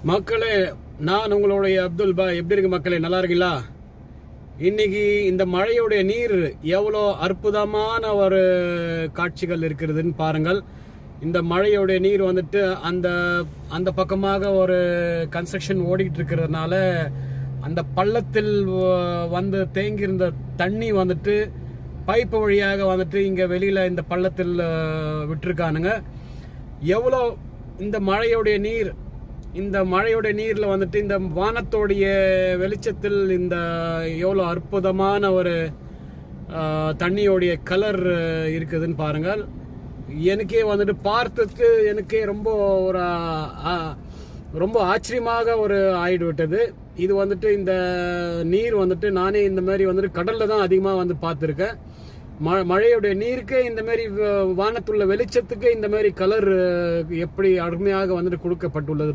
மக்களே, நான் உங்களுடைய அப்துல் பாய். எப்படி இருக்கு மக்களே? நல்லா இருக்கீங்களா? இன்னைக்கு இந்த மழையுடைய நீர் எவ்வளோ அற்புதமான ஒரு காட்சிகள் இருக்கிறதுன்னு பாருங்கள். இந்த மழையுடைய நீர் வந்துட்டு அந்த அந்த பக்கமாக ஒரு கன்ஸ்ட்ரக்ஷன் ஓடிட்டு இருக்கிறதுனால அந்த பள்ளத்தில் வந்து தேங்கியிருந்த தண்ணி வந்துட்டு பைப்பு வழியாக வந்துட்டு இங்கே வெளியில் இந்த பள்ளத்தில் விட்டுருக்கானுங்க. எவ்வளோ இந்த மழையுடைய நீரில் வந்துட்டு இந்த வானத்தோடைய வெளிச்சத்தில் இந்த எவ்வளோ அற்புதமான ஒரு தண்ணியோடைய கலர் இருக்குதுன்னு பாருங்கள். எனக்கே வந்துட்டு பார்த்ததுக்கு எனக்கே ரொம்ப ஆச்சரியமாக ஒரு ஆயிடு விட்டது. இது வந்துட்டு இந்த நீர் வந்துட்டு நானே இந்த மாதிரி வந்துட்டு கடல்ல தான் அதிகமாக வந்து பார்த்துருக்கேன். மழையுடைய நீருக்கு இந்த மாதிரி வானத்துள்ள வெளிச்சத்துக்கு இந்த மாதிரி கலர் எப்படி அருமையாக வந்துட்டு கொடுக்கப்பட்டுள்ளது.